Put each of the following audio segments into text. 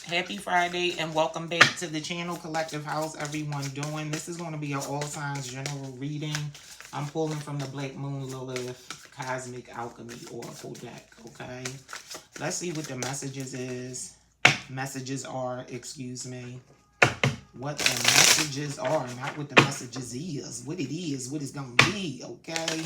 Happy Friday and welcome back to the channel, Collective. How's everyone doing? This is going to be an all signs general reading. I'm pulling from the Black Moon Lilith Cosmic Alchemy Oracle deck, okay? Let's see what the messages are, excuse me. What the messages are, not what the messages is. What it is, what it's going to be, okay?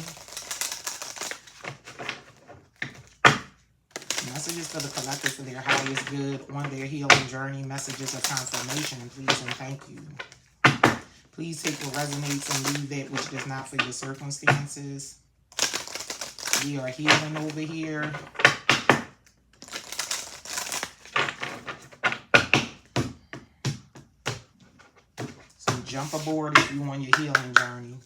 Messages for the collective for their highest good on their healing journey. Messages of confirmation, please and thank you. Please take what resonates and leave that which does not for your circumstances. We are healing over here. So jump aboard if you're on your healing journey.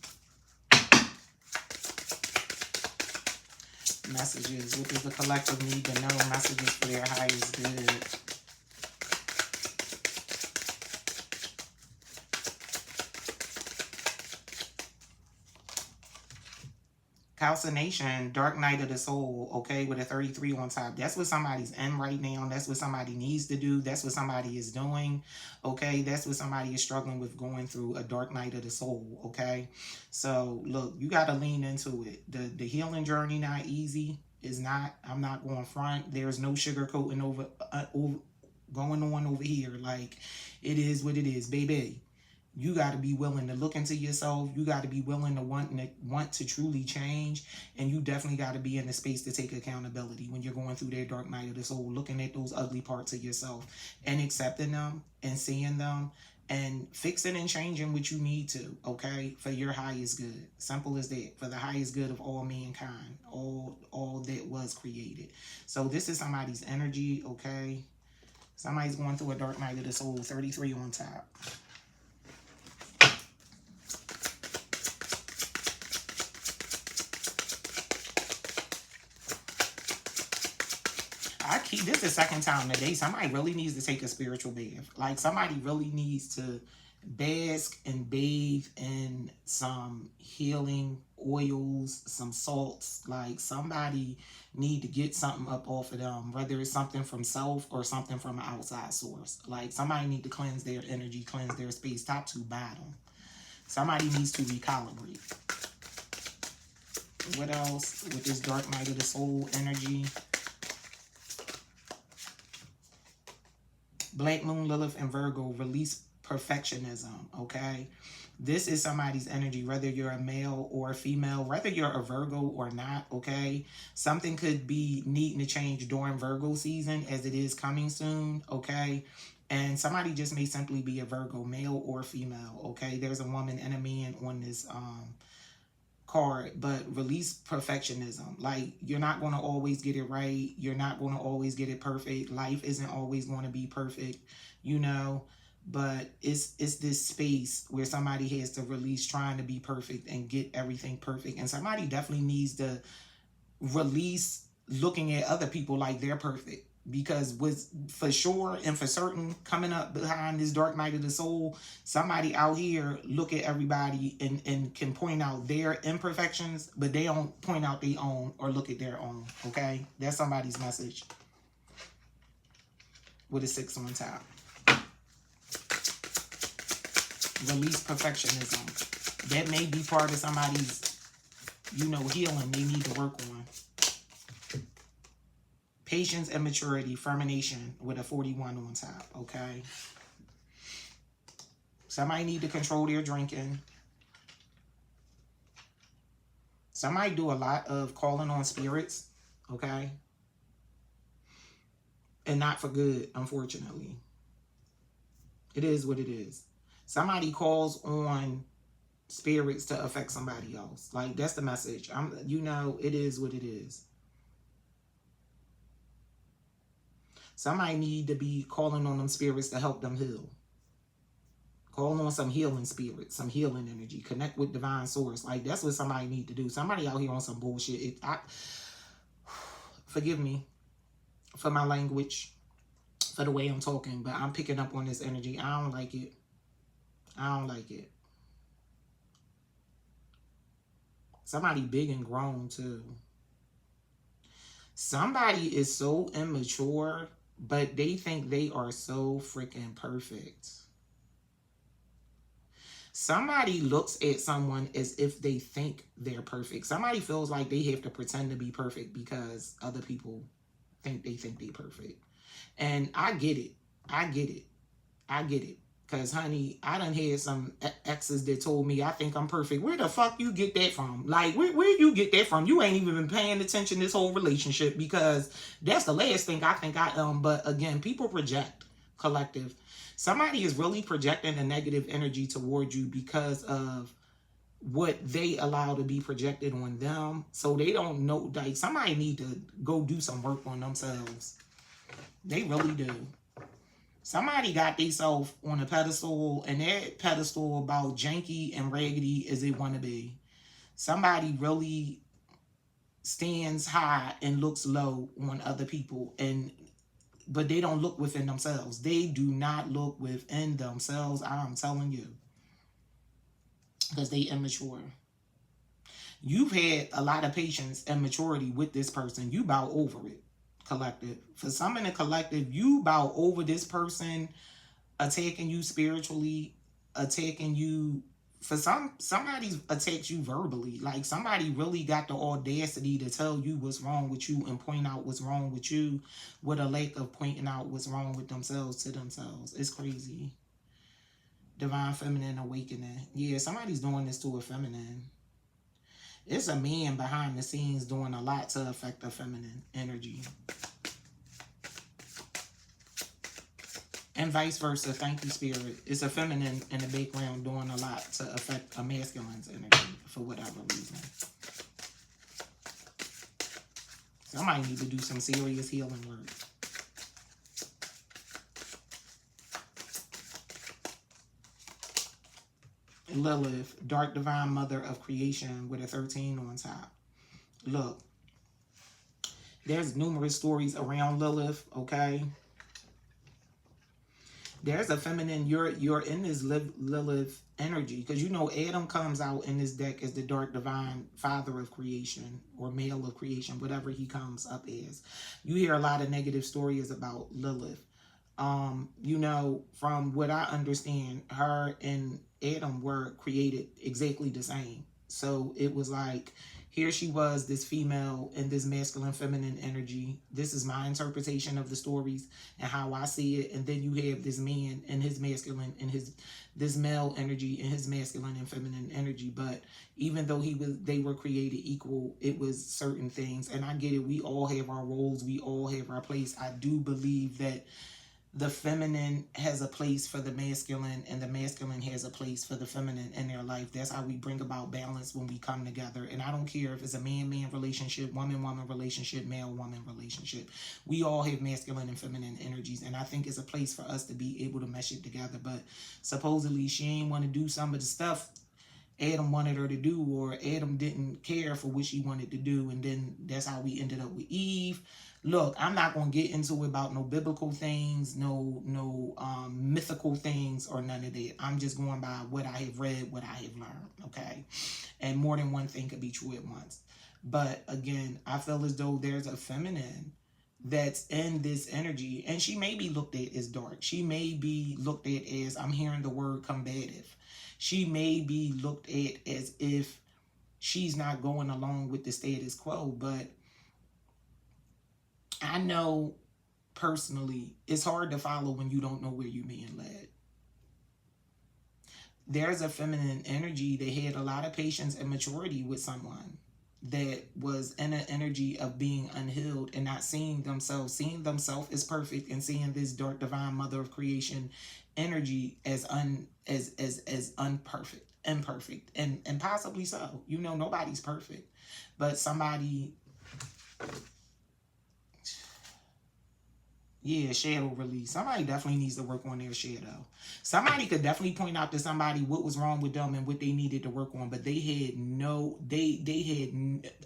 Messages. What does the collective need to know? Messages for their highest good. Calcination, dark night of the soul, okay, with a 33 on top. That's what somebody's in right now. That's what somebody needs to do. That's what somebody is doing, okay? That's what somebody is struggling with, going through a dark night of the soul, okay? So, look, you got to lean into it. The healing journey not easy. Is not. I'm not going front. There's no sugarcoating going on over here. Like, it is what it is, baby. You got to be willing to look into yourself. You got to be willing to want to truly change. And you definitely got to be in the space to take accountability when you're going through that dark night of the soul, looking at those ugly parts of yourself and accepting them and seeing them and fixing and changing what you need to, okay, for your highest good. Simple as that, for the highest good of all mankind, all that was created. So this is somebody's energy, okay? Somebody's going through a dark night of the soul, 33 on top. This is the second time today. Somebody really needs to take a spiritual bath. Like, somebody really needs to bask and bathe in some healing oils, some salts. Like, somebody need to get something up off of them, whether it's something from self or something from an outside source. Like, somebody need to cleanse their energy, cleanse their space, top to bottom. Somebody needs to recalibrate. What else with this dark night of the soul energy? Black Moon, Lilith, and Virgo, release perfectionism, okay? This is somebody's energy, whether you're a male or a female, whether you're a Virgo or not, okay? Something could be needing to change during Virgo season, as it is coming soon, okay? And somebody just may simply be a Virgo, male or female, okay? There's a woman and a man on this card, but release perfectionism. Like, you're not going to always get it right. You're not going to always get it perfect. Life isn't always going to be perfect, you know, but it's this space where somebody has to release trying to be perfect and get everything perfect. And somebody definitely needs to release looking at other people like they're perfect. Because with for sure and for certain, coming up behind this dark night of the soul, somebody out here look at everybody and can point out their imperfections, but they don't point out their own or look at their own, okay? That's somebody's message with a 6 on top. Release perfectionism. That may be part of somebody's, you know, healing they need to work on. Patience and maturity, fermentation with a 41 on top, okay? Somebody need to control their drinking. Somebody do a lot of calling on spirits, okay? And not for good, unfortunately. It is what it is. Somebody calls on spirits to affect somebody else. Like, that's the message. You know, it is what it is. Somebody need to be calling on them spirits to help them heal. Call on some healing spirit, some healing energy. Connect with divine source. Like, that's what somebody need to do. Somebody out here on some bullshit. Forgive me for my language, for the way I'm talking, but I'm picking up on this energy. I don't like it. I don't like it. Somebody big and grown, too. Somebody is so immature but they think they are so freaking perfect. Somebody looks at someone as if they think they're perfect. Somebody feels like they have to pretend to be perfect because other people think they're perfect. And I get it. I get it. I get it. Cause honey, I done had some exes that told me I think I'm perfect. Where the fuck you get that from? Like, where you get that from? You ain't even been paying attention this whole relationship, because that's the last thing I think I am. But again, people project, collective. Somebody is really projecting a negative energy toward you because of what they allow to be projected on them. So they don't know, like, somebody need to go do some work on themselves. They really do. Somebody got themselves on a pedestal, and that pedestal about janky and raggedy as it want to be. Somebody really stands high and looks low on other people, but they don't look within themselves. They do not look within themselves. I'm telling you, because they immature. You've had a lot of patience and maturity with this person. You about over it, collective. For some in the collective, you about over this person attacking you spiritually, attacking you. For somebody attacks you verbally. Like, somebody really got the audacity to tell you what's wrong with you and point out what's wrong with you, with a lack of pointing out what's wrong with themselves to themselves. It's crazy. Divine feminine awakening. Yeah, somebody's doing this to a feminine. It's a man behind the scenes doing a lot to affect the feminine energy. And vice versa. Thank you, Spirit. It's a feminine in the background doing a lot to affect a masculine's energy for whatever reason. Somebody need to do some serious healing work. Lilith, dark divine mother of creation with a 13 on top. Look, there's numerous stories around Lilith, okay? There's a feminine, you're in this Lilith energy, because you know Adam comes out in this deck as the dark divine father of creation, or male of creation, whatever he comes up as. You hear a lot of negative stories about Lilith. You know, from what I understand, her and Adam were created exactly the same. So it was like, here she was, this female and this masculine feminine energy. This is my interpretation of the stories and how I see it. And then you have this man and his masculine and this male energy and his masculine and feminine energy. But even though they were created equal, it was certain things. And I get it. We all have our roles. We all have our place. I do believe that the feminine has a place for the masculine, and the masculine has a place for the feminine in their life. That's how we bring about balance when we come together. And I don't care if it's a man-man relationship, woman-woman relationship, male-woman relationship. We all have masculine and feminine energies, and I think it's a place for us to be able to mesh it together. But supposedly she ain't want to do some of the stuff Adam wanted her to do, or Adam didn't care for what she wanted to do, and then that's how we ended up with Eve. Look, I'm not going to get into it about no biblical things, no mythical things, or none of that. I'm just going by what I have read, what I have learned, okay? And more than one thing could be true at once. But again, I feel as though there's a feminine that's in this energy, and she may be looked at as dark. She may be looked at as, I'm hearing the word combative. She may be looked at as if she's not going along with the status quo, but I know personally it's hard to follow when you don't know where you're being led. There's a feminine energy that had a lot of patience and maturity with someone that was in an energy of being unhealed and not seeing themselves as perfect, and seeing this dark divine mother of creation energy as imperfect, and possibly so. You know, nobody's perfect, but somebody. Yeah, shadow release. Somebody definitely needs to work on their shadow. Somebody could definitely point out to somebody what was wrong with them and what they needed to work on, but they had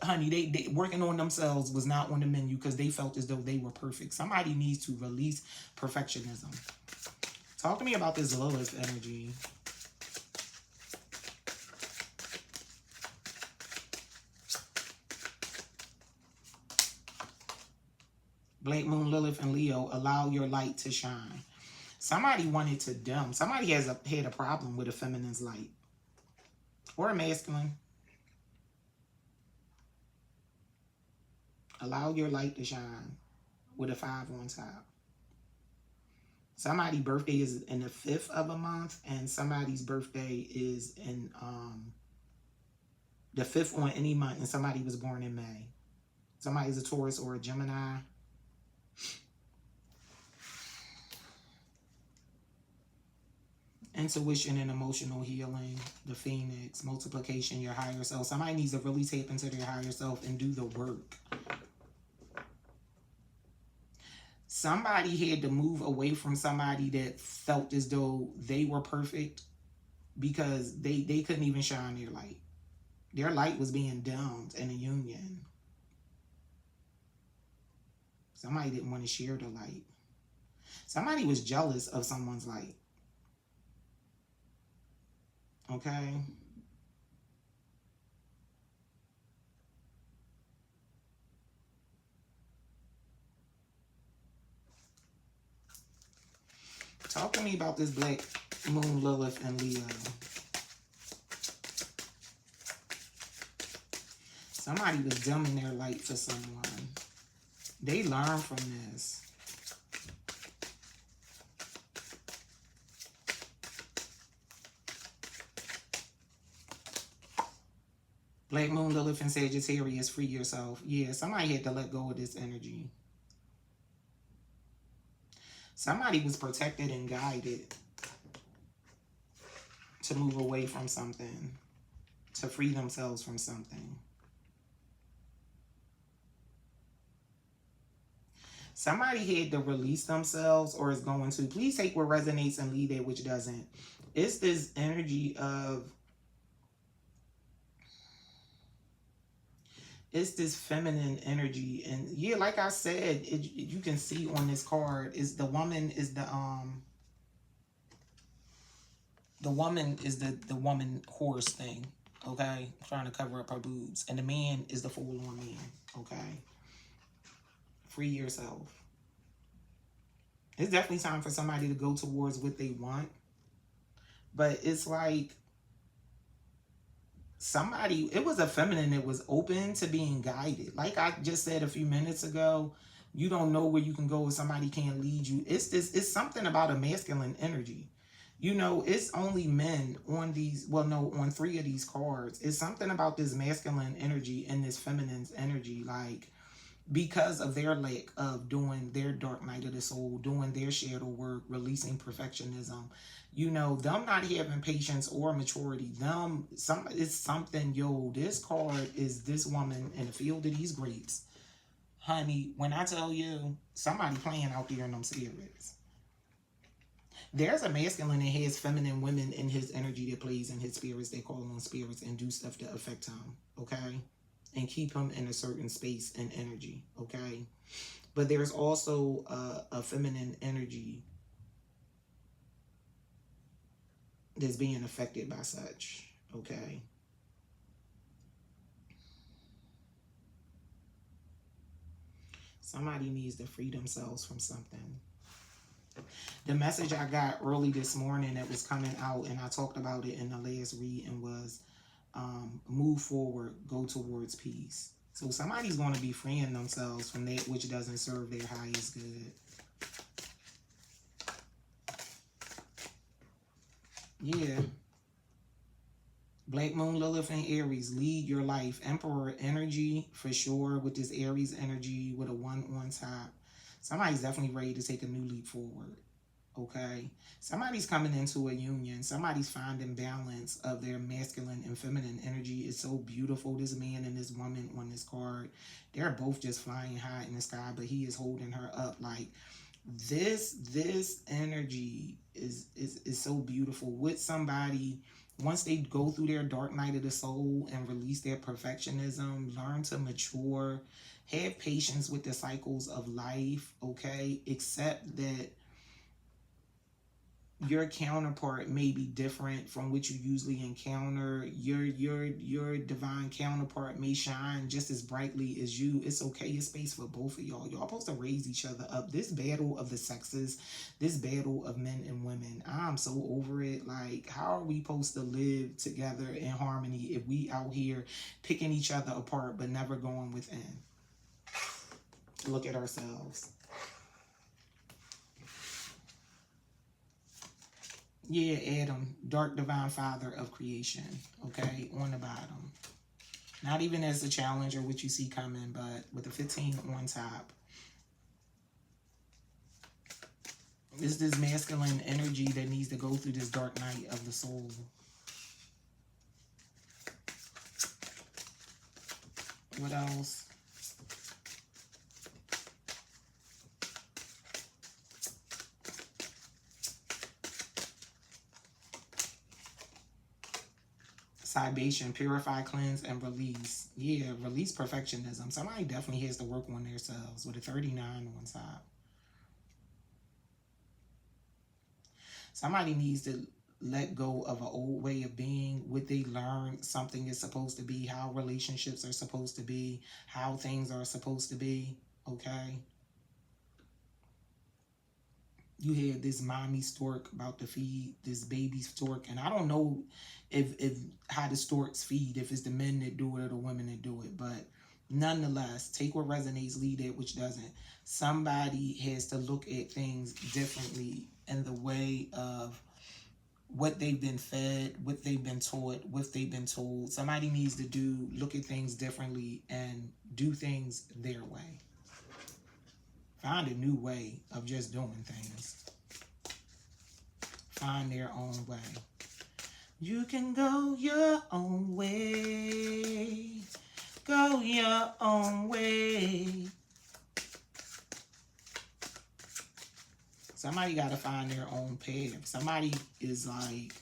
honey, they working on themselves was not on the menu, because they felt as though they were perfect. Somebody needs to release perfectionism. Talk to me about this Lilith energy. Black Moon, Lilith, and Leo, allow your light to shine. Somebody wanted to dim. Somebody had a problem with a feminine's light. Or a masculine. Allow your light to shine with a 5 on top. Somebody's birthday is in the 5th of a month, and somebody's birthday is in the 5th on any month, and somebody was born in May. Somebody's a Taurus or a Gemini. Intuition and emotional healing, the Phoenix, multiplication, your higher self. Somebody needs to really tap into their higher self and do the work. Somebody had to move away from somebody that felt as though they were perfect because they couldn't even shine their light. Their light was being dimmed in a union. Somebody didn't want to share the light. Somebody was jealous of someone's light. Okay? Talk to me about this Black Moon, Lilith, and Leo. Somebody was dimming their light for someone. They learn from this. Black Moon, Lilith, and Sagittarius, free yourself. Yeah, somebody had to let go of this energy. Somebody was protected and guided to move away from something, to free themselves from something. Somebody had to release themselves or is going to. Please take what resonates and leave it which doesn't. It's this energy of, it's this feminine energy. And yeah, like I said, you can see on this card, is the woman is the woman is the woman horse thing, okay? Trying to cover up her boobs. And the man is the full-on man, okay? Free yourself. It's definitely time for somebody to go towards what they want. But it's like somebody, it was a feminine that was open to being guided. Like I just said a few minutes ago, you don't know where you can go if somebody can't lead you. It's something about a masculine energy. You know, it's only men on these, well, no, on 3 of these cards. It's something about this masculine energy and this feminine energy, like, because of their lack of doing their dark night of the soul, doing their shadow work, releasing perfectionism, you know, them not having patience or maturity, it's something, yo, this card is this woman in the field of these grapes. Honey, when I tell you, somebody playing out there in them spirits. There's a masculine that has feminine women in his energy that plays in his spirits. They call on spirits and do stuff to affect him, okay? And keep him in a certain space and energy, okay? But there's also a feminine energy that's being affected by such, okay? Somebody needs to free themselves from something. The message I got early this morning that was coming out, and I talked about it in the last reading, was move forward, go towards peace. So somebody's going to be freeing themselves from that which doesn't serve their highest good. Yeah. Black Moon, Lilith, and Aries, lead your life. Emperor energy, for sure, with this Aries energy, with a 1 on top. Somebody's definitely ready to take a new leap forward, okay? Somebody's coming into a union. Somebody's finding balance of their masculine and feminine energy. It's so beautiful. This man and this woman on this card, they're both just flying high in the sky, but he is holding her up. Like, this energy is so beautiful with somebody. Once they go through their dark night of the soul and release their perfectionism, learn to mature, have patience with the cycles of life, okay? Accept that your counterpart may be different from what you usually encounter. Your divine counterpart may shine just as brightly as you. It's okay. It's space for both of y'all. Y'all supposed to raise each other up. This battle of the sexes, this battle of men and women, I'm so over it. Like, how are we supposed to live together in harmony if we out here picking each other apart but never going within? Look at ourselves. Yeah, Adam, dark divine father of creation, okay, on the bottom. Not even as a challenge or what you see coming, but with a 15 on top. It's this masculine energy that needs to go through this dark night of the soul. What else? Libation, purify, cleanse, and release. Yeah, release perfectionism. Somebody definitely has to work on themselves with a 39 on top. Somebody needs to let go of an old way of being, what they learned something is supposed to be, how relationships are supposed to be, how things are supposed to be, okay? You had this mommy stork about to feed this baby stork, and I don't know if how the storks feed, if it's the men that do it or the women that do it, but nonetheless, take what resonates, leave it which doesn't. Somebody has to look at things differently in the way of what they've been fed, what they've been taught, what they've been told. Somebody needs to look at things differently and do things their way. Find a new way of just doing things. Find their own way. You can go your own way. Go your own way. Somebody got to find their own path. Somebody is like,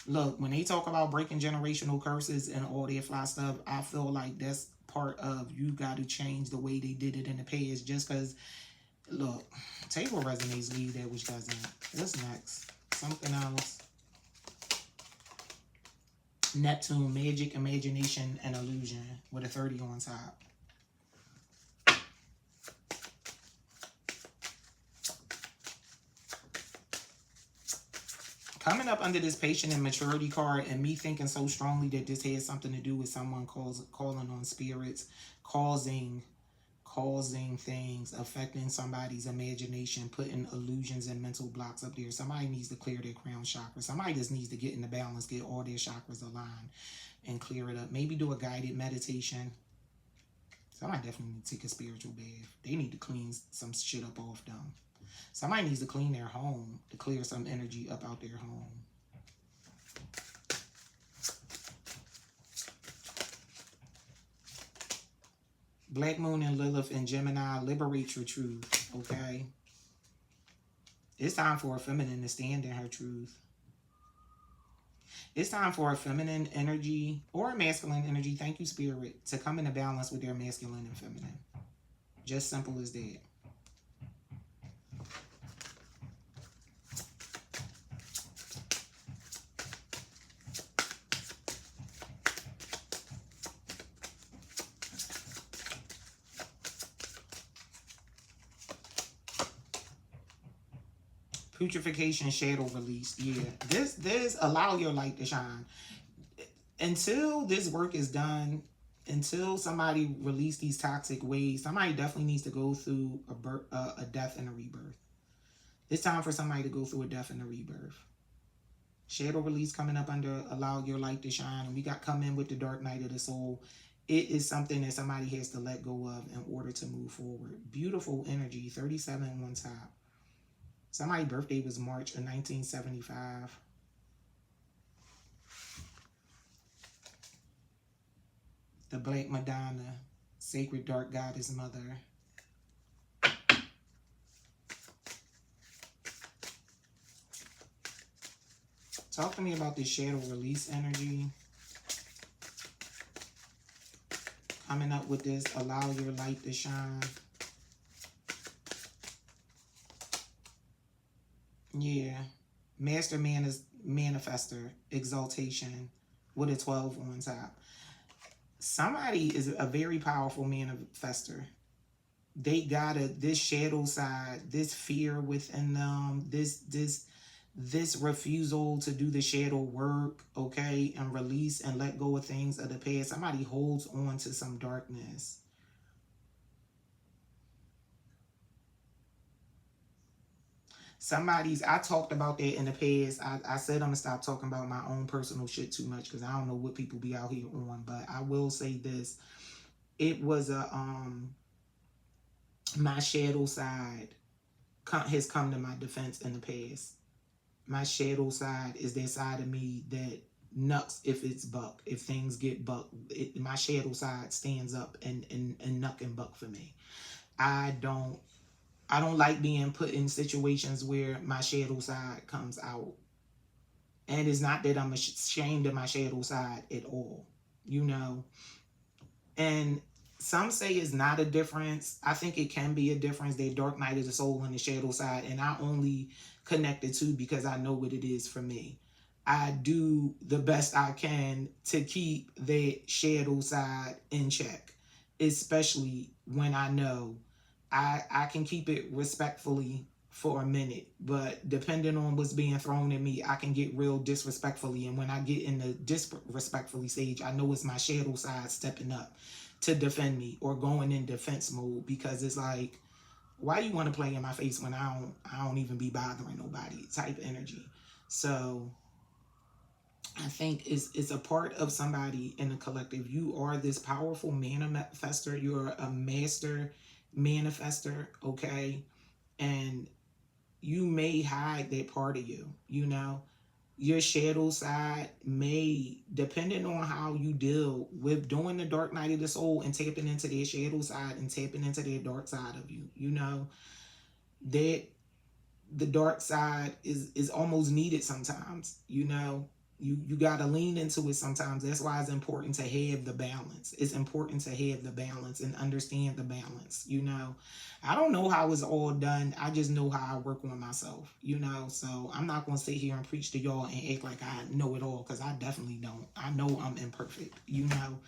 look, when they talk about breaking generational curses and all that fly stuff, I feel like that's part of, you got to change the way they did it in the past, just because, look, take what resonates, leave that which doesn't. What's next? Something else. Neptune, magic, imagination, and illusion with a 30 on top. Coming up under this patient and maturity card, and me thinking so strongly that this has something to do with someone calling on spirits, causing things, affecting somebody's imagination, putting illusions and mental blocks up there. Somebody needs to clear their crown chakra. Somebody just needs to get in the balance, get all their chakras aligned and clear it up. Maybe do a guided meditation. Somebody definitely need to take a spiritual bath. They need to clean some shit up off them. Somebody needs to clean their home, to clear some energy up out their home. Black Moon and Lilith and Gemini, liberate your truth, okay? It's time for a feminine to stand in her truth. It's time for a feminine energy or a masculine energy, thank you, Spirit, to come into balance with their masculine and feminine. Just simple as that. Putrefaction, shadow release. Yeah, this allow your light to shine. Until this work is done, until somebody release these toxic ways, somebody definitely needs to go through a death and a rebirth. It's time for somebody to go through a death and a rebirth. Shadow release coming up under allow your light to shine, and we got come in with the dark night of the soul. It is something that somebody has to let go of in order to move forward. Beautiful energy, 37 on top. Somebody's birthday was March of 1975. The Black Madonna, Sacred Dark Goddess Mother. Talk to me about this shadow release energy. Coming up with this, allow your light to shine. Yeah. Master man is manifester, exaltation with a 12 on top. Somebody is a very powerful manifester. They got this shadow side, this fear within them, this refusal to do the shadow work, okay, and release and let go of things of the past. Somebody holds on to some darkness. I talked about that in the past. I said I'm gonna stop talking about my own personal shit too much because I don't know what people be out here on, but I will say this. It was my shadow side has come to my defense in the past. My shadow side is that side of me that nucks if it's buck. If things get buck, my shadow side stands up and nuck and buck for me. I don't like being put in situations where my shadow side comes out. And it's not that I'm ashamed of my shadow side at all, you know. And some say it's not a difference. I think it can be a difference. That dark night is the soul and the shadow side. And I only connect the two because I know what it is for me. I do the best I can to keep the shadow side in check, especially when I know I can keep it respectfully for a minute, but depending on what's being thrown at me, I can get real disrespectfully. And when I get in the disrespectfully stage, I know it's my shadow side stepping up to defend me or going in defense mode, because it's like, why do you want to play in my face when I don't even be bothering nobody type energy. So I think it's a part of somebody in the collective. You are this powerful manifester. You're a master manifester, okay? And you may hide that part of you, you know. Your shadow side may, depending on how you deal with doing the dark night of the soul and tapping into their shadow side and tapping into their dark side of you, you know, that the dark side is almost needed sometimes, you know. You got to lean into it sometimes. That's why it's important to have the balance. It's important to have the balance and understand the balance, you know. I don't know how it's all done. I just know how I work on myself, you know. So I'm not going to sit here and preach to y'all and act like I know it all, because I definitely don't. I know I'm imperfect, you know.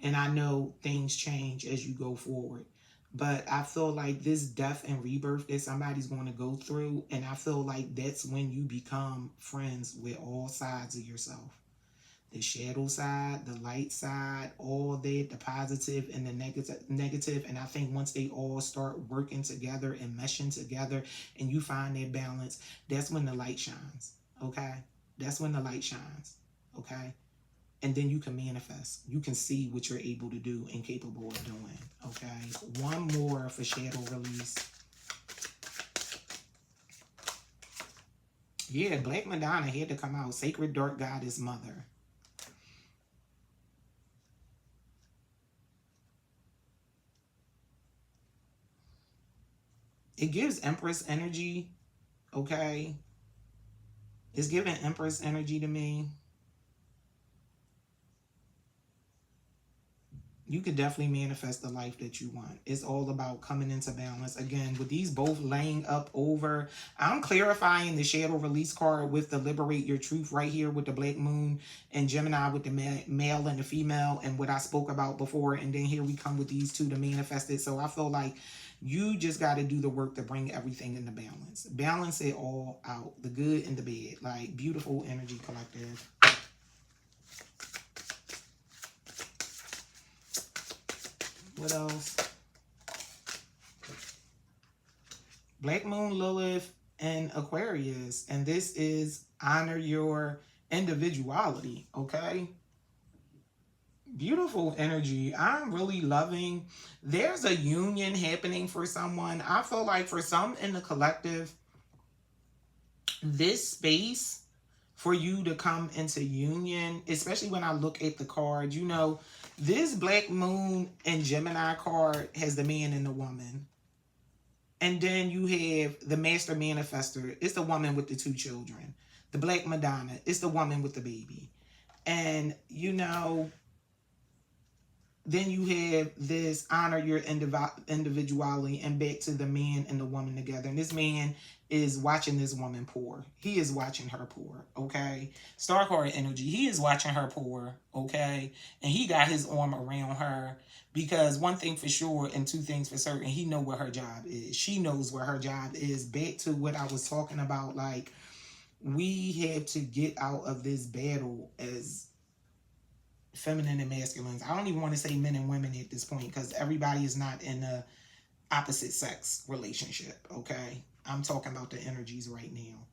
And I know things change as you go forward. But I feel like this death and rebirth that somebody's going to go through, and I feel like that's when you become friends with all sides of yourself. The shadow side, the light side, all that, the positive and the negative. And I think once they all start working together and meshing together and you find that balance, that's when the light shines, okay? That's when the light shines, okay? And then you can manifest. You can see what you're able to do and capable of doing, okay? One more for shadow release. Yeah, Black Madonna had to come out. Sacred Dark Goddess Mother. It gives Empress energy, okay? It's giving Empress energy to me. You could definitely manifest the life that you want. It's all about coming into balance. Again, with these both laying up over, I'm clarifying the shadow release card with the liberate your truth right here with the Black Moon and Gemini with the male and the female and what I spoke about before. And then here we come with these two to manifest it. So I feel like you just got to do the work to bring everything into balance. Balance it all out, the good and the bad. Like, beautiful energy, collective. What else? Black Moon, Lilith, and Aquarius. And this is honor your individuality, okay? Beautiful energy. I'm really loving. There's a union happening for someone. I feel like for some in the collective, this space for you to come into union, especially when I look at the card, you know, this Black Moon and Gemini card has the man and the woman. And then you have the Master Manifester. It's the woman with the 2 children. The Black Madonna. It's the woman with the baby. And, you know, then you have this honor your individuality and back to the man and the woman together. And this man is watching this woman pour. He is watching her pour, okay? Star card energy, he is watching her pour, okay? And he got his arm around her because one thing for sure and two things for certain, he know what her job is. She knows what her job is. Back to what I was talking about, like, we have to get out of this battle as feminine and masculines. I don't even want to say men and women at this point because everybody is not in a opposite sex relationship, okay? I'm talking about the energies right now.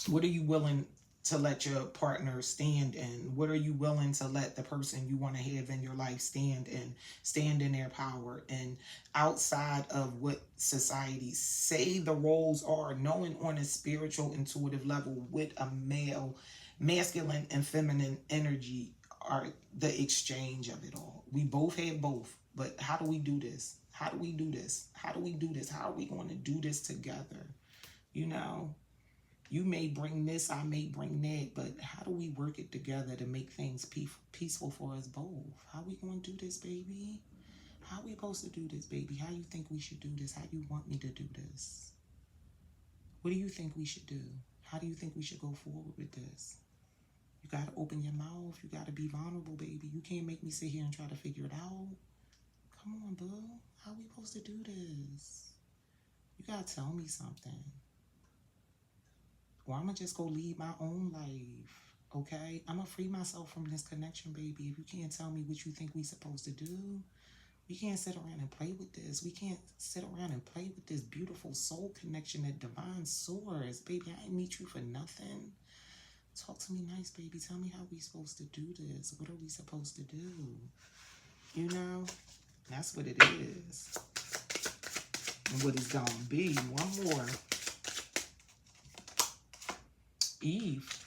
What are you willing to let your partner stand in? What are you willing to let the person you want to have in your life stand in their power? And outside of what society say the roles are, knowing on a spiritual, intuitive level with a male, masculine and feminine energy are the exchange of it all. We both have both, but how do we do this? How do we do this? How do we do this? How are we going to do this together? You know, you may bring this, I may bring that, but how do we work it together to make things peaceful for us both? How we going to do this, baby? How we supposed to do this, baby? How you think we should do this? How you want me to do this? What do you think we should do? How do you think we should go forward with this? You got to open your mouth. You got to be vulnerable, baby. You can't make me sit here and try to figure it out. Come on, boo. How we supposed to do this? You got to tell me something. Or I'm going to just go lead my own life, okay? I'm going to free myself from this connection, baby. If you can't tell me what you think we supposed to do, we can't sit around and play with this. We can't sit around and play with this beautiful soul connection that divine source. Baby, I ain't meet you for nothing. Talk to me nice, baby. Tell me how we supposed to do this. What are we supposed to do? You know, that's what it is. And what it's going to be. One more. Eve,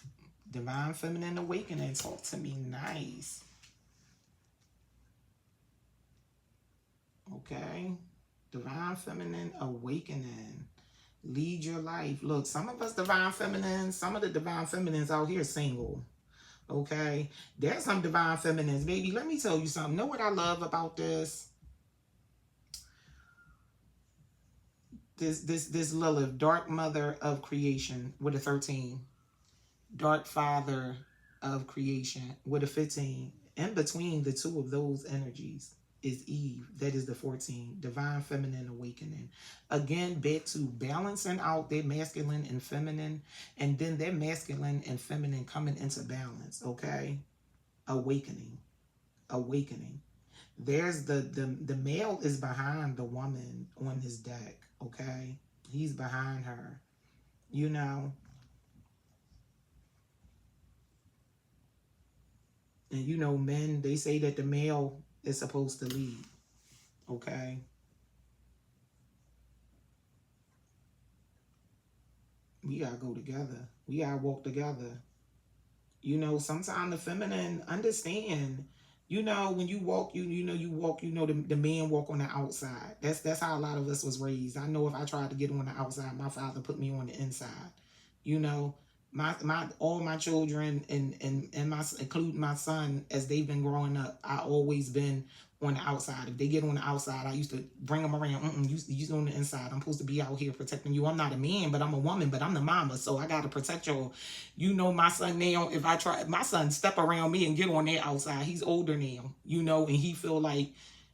divine feminine awakening. Talk to me nice. Okay. Divine feminine awakening. Lead your life. Look, some of us divine feminines, some of the divine feminines out here single. Okay. There's some divine feminines. Baby, let me tell you something. Know what I love about this? This Lilith, dark mother of creation with a 13. Dark father of creation with a 15. In between the two of those energies is Eve. That is the 14. Divine feminine awakening. Again, back to balancing out their masculine and feminine, and then their masculine and feminine coming into balance. Okay? Awakening. Awakening. There's the male is behind the woman on this deck. Okay? He's behind her. You know? And you know, men, they say that the male is supposed to lead. Okay? We gotta go together. We gotta walk together. You know, sometimes the feminine understand, you know, when you walk, you walk, the man walk on the outside. That's how a lot of us was raised. I know if I tried to get on the outside, my father put me on the inside. You know, all my children and my, including my son, as they've been growing up, I always been on the outside. If they get on the outside, I used to bring them around. You on the inside. I'm supposed to be out here protecting you. I'm not a man, but I'm a woman, but I'm the mama, so I gotta protect y'all. You know, my son now, if I try, my son step around me and get on that outside. He's older now, you know, and he feel like,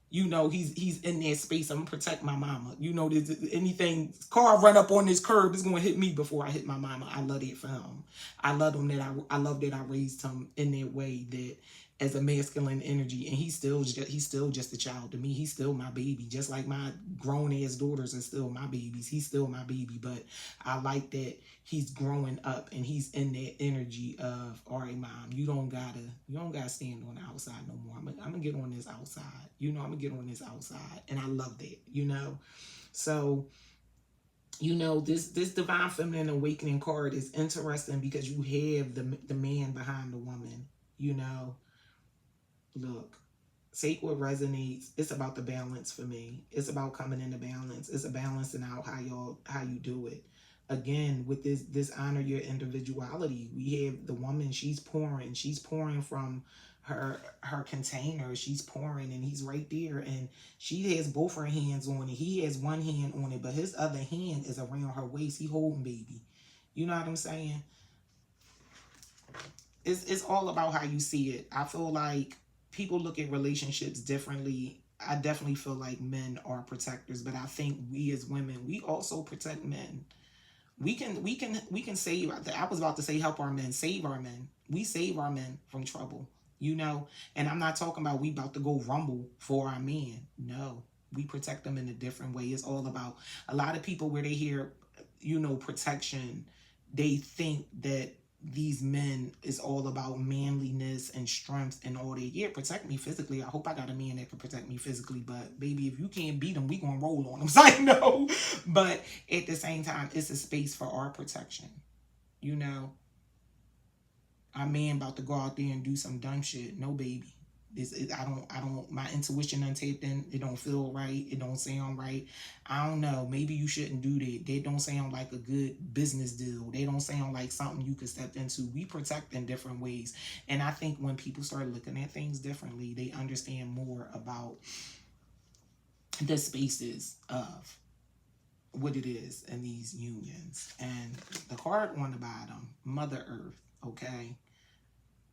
you know, he's in that space. I'm gonna protect my mama. You know, anything, car run up on this curb is gonna hit me before I hit my mama. I love it for him. I love him that I love that I raised him in that way, that as a masculine energy, and he's still just a child to me. He's still my baby, just like my grown ass daughters are still my babies. He's still my baby, but I like that he's growing up and he's in that energy of, all right, mom, you don't gotta stand on the outside no more. I'm gonna get on this outside. You know, I'm gonna get on this outside, and I love that. You know, so. You know, this divine feminine awakening card is interesting because you have the man behind the woman. You know. Look, take what resonates. It's about the balance for me. It's about coming into balance. It's a balancing out how you do it. Again, with this honor your individuality. We have the woman, she's pouring from her container. She's pouring and he's right there, and she has both her hands on it. He has one hand on it, but his other hand is around her waist. He holding baby. You know what I'm saying? It's all about how you see it. I feel like people look at relationships differently. I definitely feel like men are protectors, but I think we as women, we also protect men. We can save. I was about to say help our men, save our men. We save our men from trouble, you know. And I'm not talking about we about to go rumble for our men. No, we protect them in a different way. It's all about a lot of people where they hear, you know, protection, they think that these men is all about manliness and strength and all that. Yeah, protect me physically. I hope I got a man that can protect me physically, but baby, if you can't beat them, we gonna roll on them. So I know, but at the same time, it's a space for our protection. You know, our man about to go out there and do some dumb shit. No, baby. I don't, my intuition untapped in. It don't feel right. It don't sound right. I don't know. Maybe you shouldn't do that. They don't sound like a good business deal. They don't sound like something you could step into. We protect in different ways. And I think when people start looking at things differently, they understand more about the spaces of what it is in these unions. And the card on the bottom, Mother Earth, okay?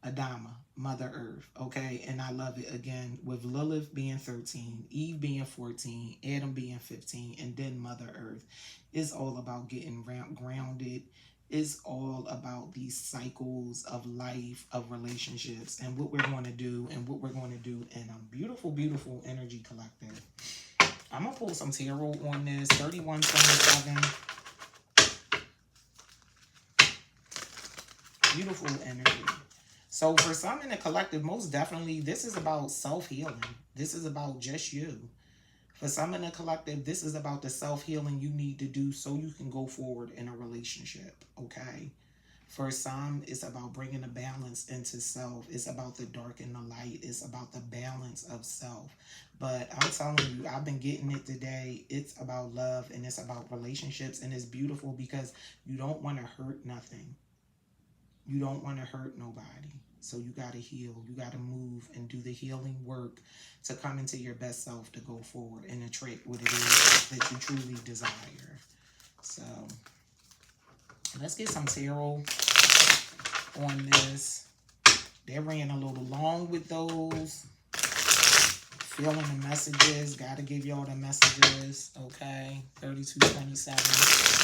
Adama, Mother Earth, okay? And I love it again with Lilith being 13, Eve being 14, Adam being 15, and then Mother Earth. It's all about getting grounded. It's all about these cycles of life, of relationships, and what we're going to do, and what we're going to do in a beautiful, beautiful energy collective. I'm going to pull some tarot on this. 3127. Beautiful energy. So for some in the collective, most definitely, this is about self-healing. This is about just you. For some in the collective, this is about the self-healing you need to do so you can go forward in a relationship, okay? For some, it's about bringing a balance into self. It's about the dark and the light. It's about the balance of self. But I'm telling you, I've been getting it today. It's about love and it's about relationships. And it's beautiful because you don't want to hurt nothing. You don't want to hurt nobody. So you got to heal. You got to move and do the healing work to come into your best self to go forward and attract what it is that you truly desire. So let's get some tarot on this. They ran a little long with those. Feeling the messages. Got to give y'all the messages. Okay. 3227.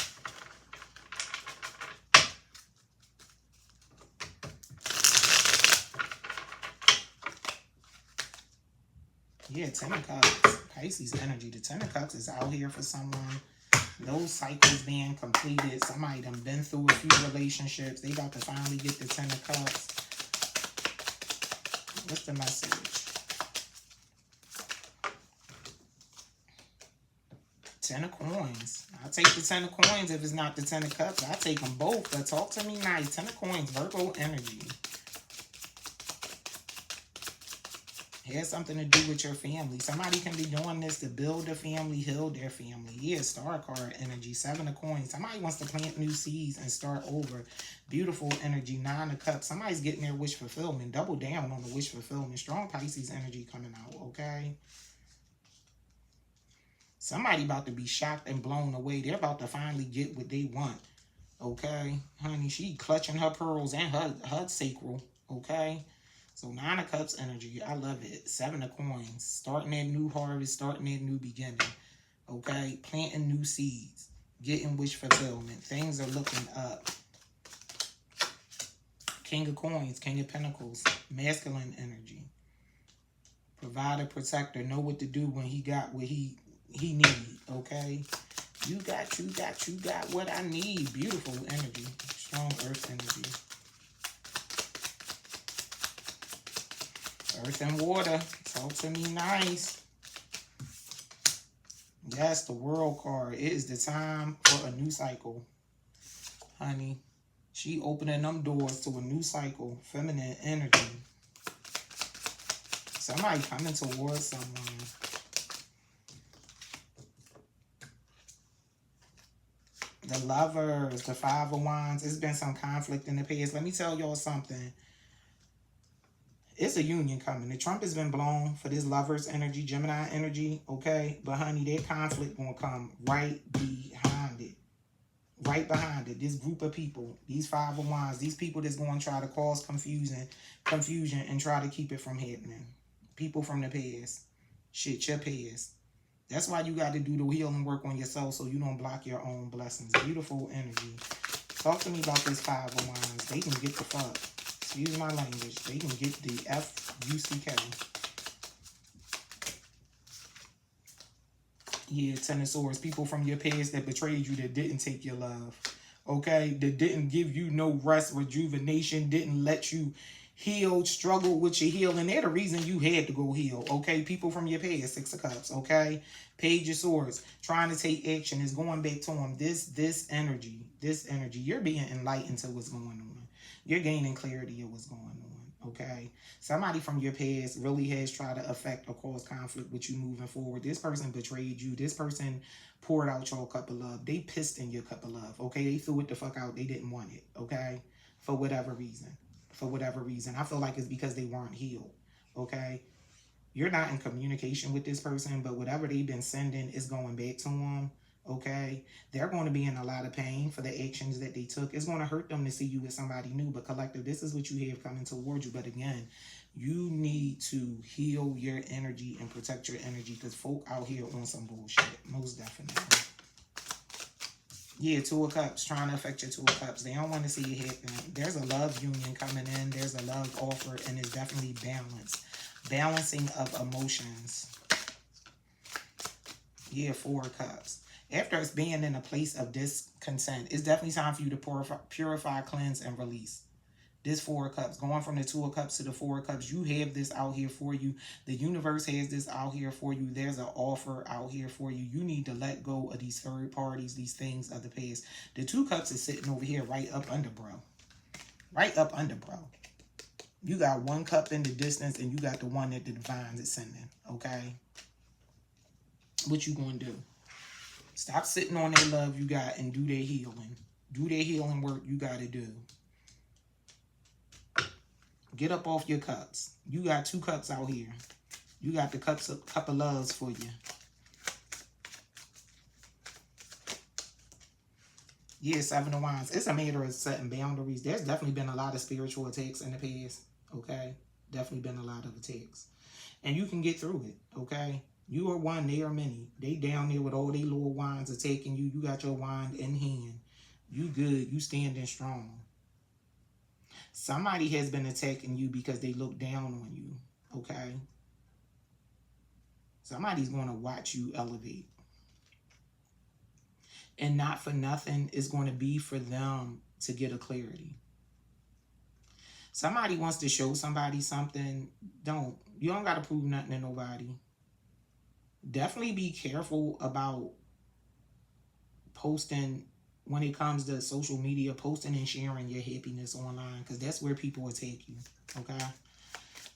Yeah, Ten of Cups. Pisces energy. The Ten of Cups is out here for someone. Those cycles being completed. Somebody done been through a few relationships. They about to finally get the Ten of Cups. What's the message? Ten of Coins. I'll take the Ten of Coins if it's not the Ten of Cups. I'll take them both. But talk to me nice. Ten of Coins. Virgo energy. It has something to do with your family. Somebody can be doing this to build a family, heal their family. Yeah, Star card energy. 7 of Coins. Somebody wants to plant new seeds and start over. Beautiful energy. 9 of Cups. Somebody's getting their wish fulfillment. Double down on the wish fulfillment. Strong Pisces energy coming out, okay? Somebody about to be shocked and blown away. They're about to finally get what they want, okay? Honey, she clutching her pearls and her sacral, okay? So 9 of Cups energy, I love it. 7 of Coins, starting that new harvest, starting that new beginning, okay? Planting new seeds, getting wish fulfillment. Things are looking up. King of Coins, King of Pentacles, masculine energy. Provider, protector, know what to do when he got what he need, okay? You got what I need. Beautiful energy, strong earth energy. Earth and water. Talk to me nice. Yes, the World card. It is the time for a new cycle. Honey, she opening them doors to a new cycle. Feminine energy. Somebody coming towards someone. The Lovers. The 5 of Wands. It's been some conflict in the past. Let me tell y'all something. It's a union coming. The trumpet has been blown for this lovers energy, Gemini energy, okay? But honey, that conflict gonna come right behind it. Right behind it. This group of people, these Five of Wands, these people that's going to try to cause confusion and try to keep it from happening. People from the past. Shit, your past. That's why you got to do the healing work on yourself so you don't block your own blessings. Beautiful energy. Talk to me about this Five of Wands. They can get the fuck. Excuse my language. They can get the F-U-C-K. Yeah, Ten of Swords. People from your past that betrayed you, that didn't take your love. Okay? That didn't give you no rest, rejuvenation, didn't let you heal, struggle with your healing. They're the reason you had to go heal. Okay? People from your past, Six of Cups. Okay? Page of Swords. Trying to take action is going back to them. This energy, you're being enlightened to what's going on. You're gaining clarity of what's going on, okay? Somebody from your past really has tried to affect or cause conflict with you moving forward. This person betrayed you. This person poured out your cup of love. They pissed in your cup of love, okay? They threw it the fuck out. They didn't want it, okay? For whatever reason. For whatever reason. I feel like it's because they weren't healed, okay? You're not in communication with this person, but whatever they've been sending is going back to them. Okay, they're going to be in a lot of pain for the actions that they took. It's going to hurt them to see you with somebody new, but collective, this is what you have coming towards you. But again, you need to heal your energy and protect your energy, because folk out here on some bullshit, most definitely. Yeah, Two of Cups, trying to affect your Two of Cups. They don't want to see it happen. There's a love union coming in. There's a love offer, and it's definitely balance. Balancing of emotions. Yeah, Four of Cups. After it's being in a place of discontent, it's definitely time for you to purify, cleanse, and release. This Four of Cups, going from the Two of Cups to the Four of Cups, you have this out here for you. The universe has this out here for you. There's an offer out here for you. You need to let go of these third parties, these things of the past. The Two Cups is sitting over here right up under, bro. Right up under, bro. You got one cup in the distance, and you got the one that the divine is sending, okay? What you gonna do? Stop sitting on that love you got and do their healing. Do their healing work you got to do. Get up off your cups. You got two cups out here. You got the cup of loves for you. Yeah, Seven of Wands. It's a matter of setting boundaries. There's definitely been a lot of spiritual attacks in the past. Okay? Definitely been a lot of attacks. And you can get through it. Okay? You are one, they are many. They down there with all their little wands attacking you. You got your wand in hand. You good. You standing strong. Somebody has been attacking you because they look down on you. Okay? Somebody's going to watch you elevate. And not for nothing, it's going to be for them to get a clarity. Somebody wants to show somebody something. You don't got to prove nothing to nobody. Definitely be careful about posting when it comes to social media, posting and sharing your happiness online, because that's where people attack you, okay?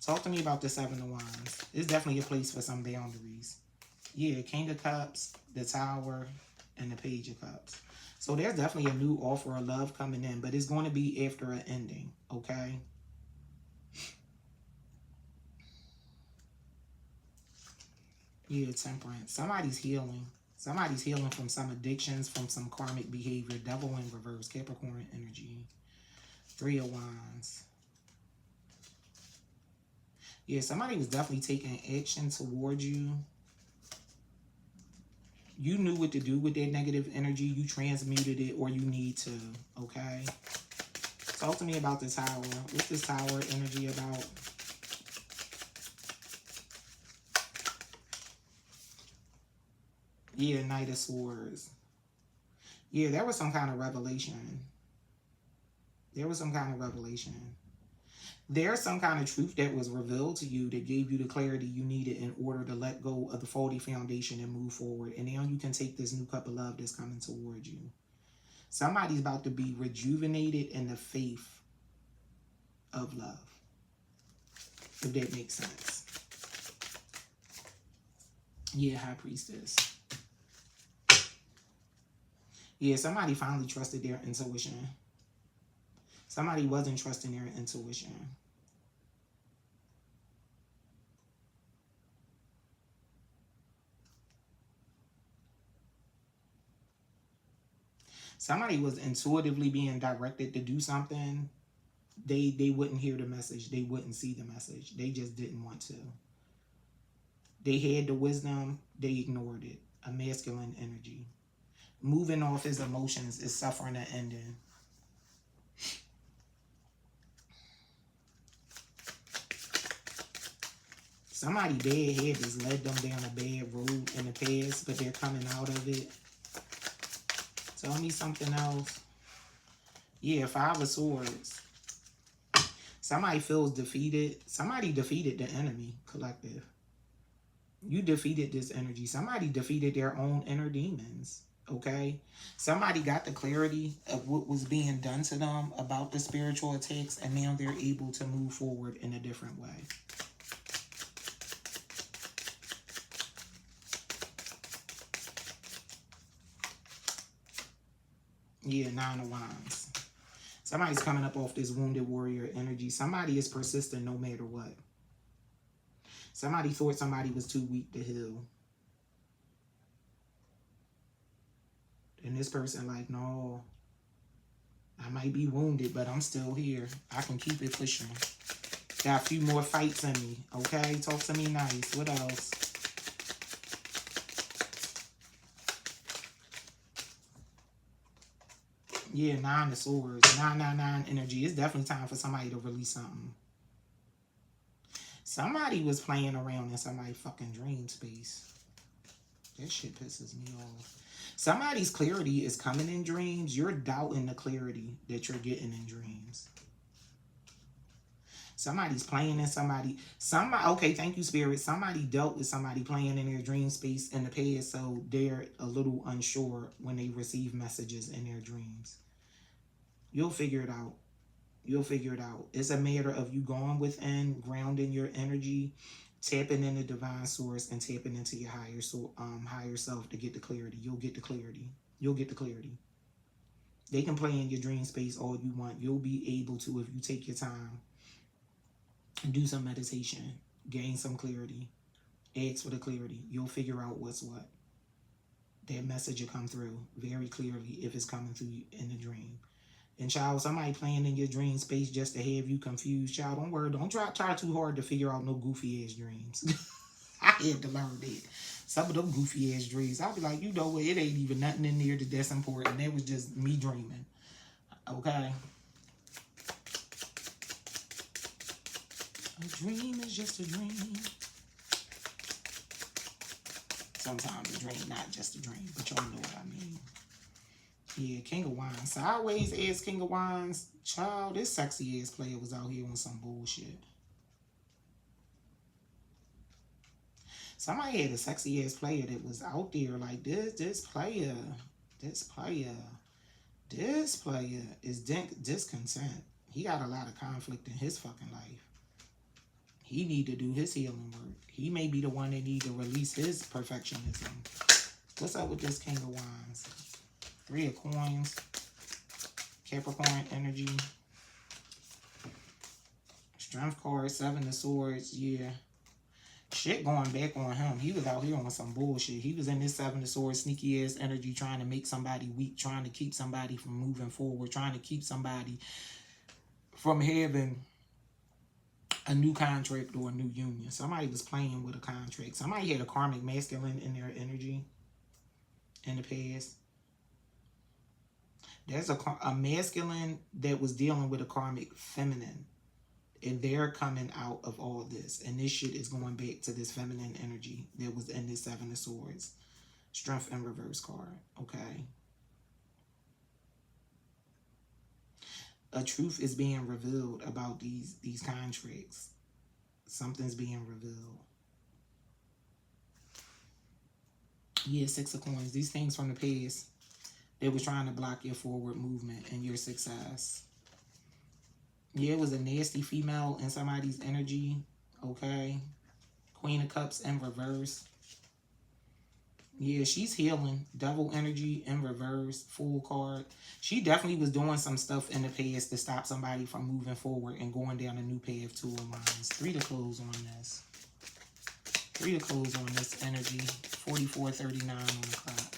Talk to me about the Seven of Wands. It's definitely a place for some boundaries. Yeah, King of Cups, the Tower, and the Page of Cups. So there's definitely a new offer of love coming in, but it's going to be after an ending, okay? Yeah, Temperance. Somebody's healing. Somebody's healing from some addictions, from some karmic behavior. Devil in reverse. Capricorn energy. Three of Wands. Yeah, somebody was definitely taking action towards you. You knew what to do with that negative energy. You transmuted it, or you need to, okay? Talk to me about the Tower. What's this Tower energy about? Yeah, Knight of Swords. Yeah, there was some kind of revelation. There was some kind of revelation. There's some kind of truth that was revealed to you that gave you the clarity you needed in order to let go of the faulty foundation and move forward. And now you can take this new cup of love that's coming towards you. Somebody's about to be rejuvenated in the faith of love, if that makes sense. Yeah, High Priestess. Yeah, somebody finally trusted their intuition. Somebody wasn't trusting their intuition. Somebody was intuitively being directed to do something. They wouldn't hear the message. They wouldn't see the message. They just didn't want to. They had the wisdom. They ignored it. A masculine energy. Moving off his emotions is suffering an ending. Somebody bad head has led them down a bad road in the past, but they're coming out of it. Tell me something else. Yeah, 5 of Swords. Somebody feels defeated. Somebody defeated the enemy, collective. You defeated this energy. Somebody defeated their own inner demons, okay? Somebody got the clarity of what was being done to them about the spiritual attacks, and now they're able to move forward in a different way. Yeah, 9 of Wands. Somebody's coming up off this wounded warrior energy. Somebody is persistent no matter what. Somebody thought somebody was too weak to heal. And this person like, no, I might be wounded, but I'm still here. I can keep it pushing. Got a few more fights in me, okay? Talk to me nice. What else? Yeah, 9 of Swords. 999 energy. It's definitely time for somebody to release something. Somebody was playing around in somebody's fucking dream space. That shit pisses me off. Somebody's clarity is coming in dreams. You're doubting the clarity that you're getting in dreams. Somebody's playing in somebody. Okay, thank you, Spirit. Somebody dealt with somebody playing in their dream space in the past, so they're a little unsure when they receive messages in their dreams. You'll figure it out. You'll figure it out. It's a matter of you going within, grounding your energy, tapping into divine source, and tapping into your higher self to get the clarity. You'll get the clarity. You'll get the clarity. They can play in your dream space all you want. You'll be able to, if you take your time, do some meditation, gain some clarity, ask for the clarity. You'll figure out what's what. That message will come through very clearly if it's coming through in the dream. And child, somebody playing in your dream space just to have you confused. Child, don't worry. Don't try too hard to figure out no goofy ass dreams. I had to learn that. Some of them goofy ass dreams, I'll be like, you know what? It ain't even nothing in there that's important. That was just me dreaming. Okay. A dream is just a dream. Sometimes a dream, not just a dream, but y'all know what I mean. Yeah, King of Wands. Sideways ass King of Wands. Child, this sexy ass player was out here on some bullshit. Somebody had a sexy ass player that was out there like this player is discontent. He got a lot of conflict in his fucking life. He need to do his healing work. He may be the one that need to release his perfectionism. What's up with this King of Wands? 3 of Coins. Capricorn energy. Strength card. 7 of Swords. Yeah. Shit going back on him. He was out here on some bullshit. He was in this 7 of Swords sneaky ass energy trying to make somebody weak. Trying to keep somebody from moving forward. Trying to keep somebody from having a new contract or a new union. Somebody was playing with a contract. Somebody had a karmic masculine in their energy in the past. There's a masculine that was dealing with a karmic feminine. And they're coming out of all this. And this shit is going back to this feminine energy that was in this 7 of Swords. Strength in reverse card. Okay. A truth is being revealed about these contracts. Something's being revealed. Yeah, 6 of Coins. These things from the past, they were trying to block your forward movement and your success. Yeah, it was a nasty female in somebody's energy. Okay. Queen of Cups in reverse. Yeah, she's healing. Devil energy in reverse. Fool card. She definitely was doing some stuff in the past to stop somebody from moving forward and going down a new path. 2 of Wands. 3 to close on this. 3 to close on this energy. 44:39 on the clock.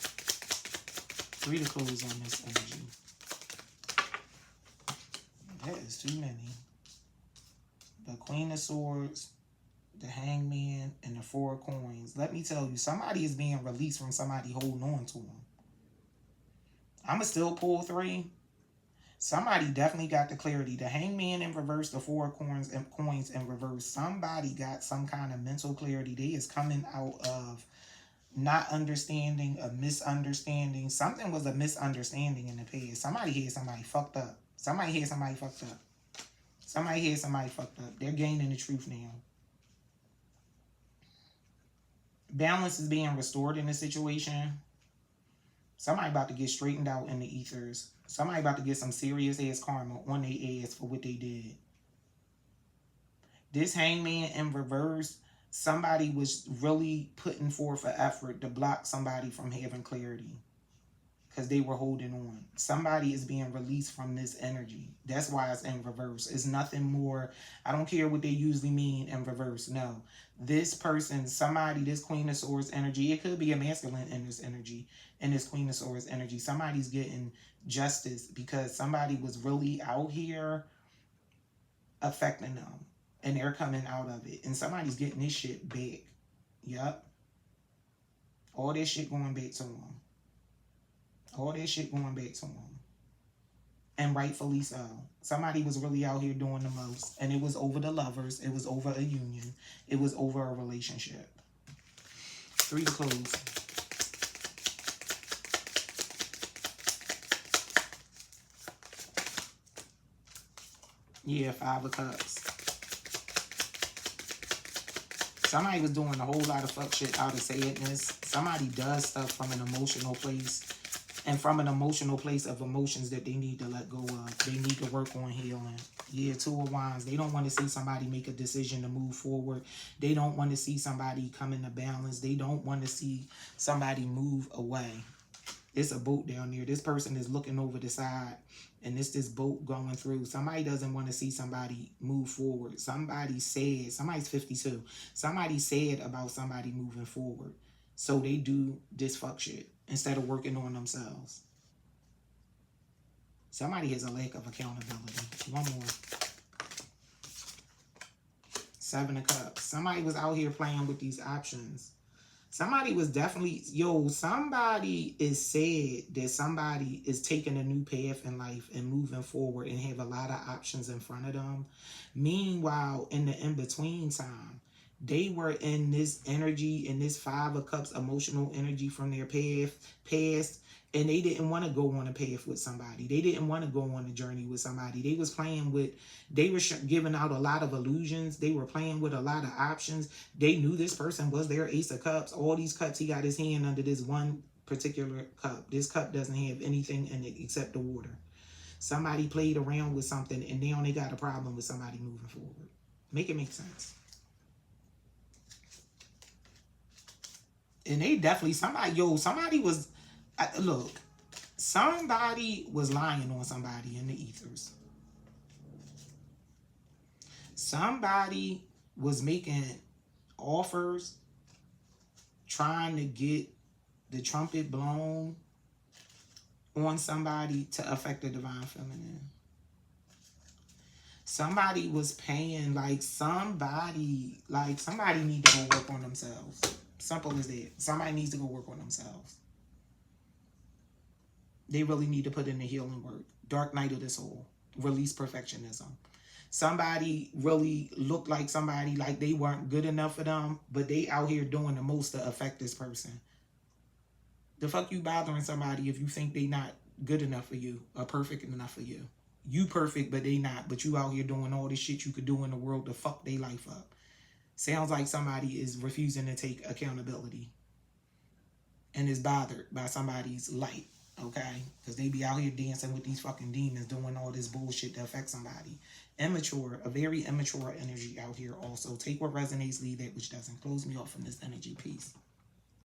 3 to close on this energy. That is too many. The Queen of Swords, the Hangman, and the 4 of Coins. Let me tell you, somebody is being released from somebody holding on to them. I'ma still pull 3. Somebody definitely got the clarity. The Hangman in reverse, the 4 of coins in reverse. Somebody got some kind of mental clarity. They is coming out of not understanding, a misunderstanding. Something was a misunderstanding in the past. Somebody had somebody fucked up. Somebody had somebody fucked up. Somebody had somebody fucked up. They're gaining the truth now. Balance is being restored in the situation. Somebody about to get straightened out in the ethers. Somebody about to get some serious ass karma on their ass for what they did. This Hangman in reverse, somebody was really putting forth an effort to block somebody from having clarity because they were holding on. Somebody is being released from this energy. That's why it's in reverse. It's nothing more. I don't care what they usually mean in reverse. No. This person, somebody, this Queen of Swords energy, it could be a masculine in this energy, in this Queen of Swords energy. Somebody's getting justice because somebody was really out here affecting them. And they're coming out of it. And somebody's getting this shit back. Yup. All this shit going back to them. All this shit going back to them. And rightfully so. Somebody was really out here doing the most. And it was over the lovers. It was over a union. It was over a relationship. 3 to close. Yeah, 5 of Cups. Somebody was doing a whole lot of fuck shit out of sadness. Somebody does stuff from an emotional place. And from an emotional place of emotions that they need to let go of. They need to work on healing. Yeah, 2 of Wands. They don't want to see somebody make a decision to move forward. They don't want to see somebody come into balance. They don't want to see somebody move away. It's a boat down there. This person is looking over the side. And it's this boat going through. Somebody doesn't want to see somebody move forward. Somebody said, somebody's 52. Somebody said about somebody moving forward. So they do this fuck shit instead of working on themselves. Somebody has a lack of accountability. One more. 7 of Cups. Somebody was out here playing with these options. Somebody was definitely, somebody is said that somebody is taking a new path in life and moving forward and have a lot of options in front of them. Meanwhile, in the in-between time, they were in this energy, in this 5 of Cups emotional energy from their past, and they didn't want to go on a path with somebody. They didn't want to go on a journey with somebody. They was playing with, they were giving out a lot of illusions. They were playing with a lot of options. They knew this person was their Ace of Cups. All these cups, he got his hand under this one particular cup. This cup doesn't have anything in it except the water. Somebody played around with something, and now they got a problem with somebody moving forward. Make it make sense. And they definitely, somebody was, look, somebody was lying on somebody in the ethers. Somebody was making offers, trying to get the trumpet blown on somebody to affect the divine feminine. Somebody was paying, somebody need to go work on themselves. Simple as that. Somebody needs to go work on themselves. They really need to put in the healing work. Dark night of the soul. Release perfectionism. Somebody really looked like somebody like they weren't good enough for them, but they out here doing the most to affect this person. The fuck you bothering somebody if you think they not good enough for you or perfect enough for you? You perfect, but they not. But you out here doing all this shit you could do in the world to fuck their life up. Sounds like somebody is refusing to take accountability and is bothered by somebody's light, okay? Because they be out here dancing with these fucking demons, doing all this bullshit to affect somebody. Immature, a very immature energy out here also. Take what resonates, leave that which doesn't. Close me off from this energy. Peace.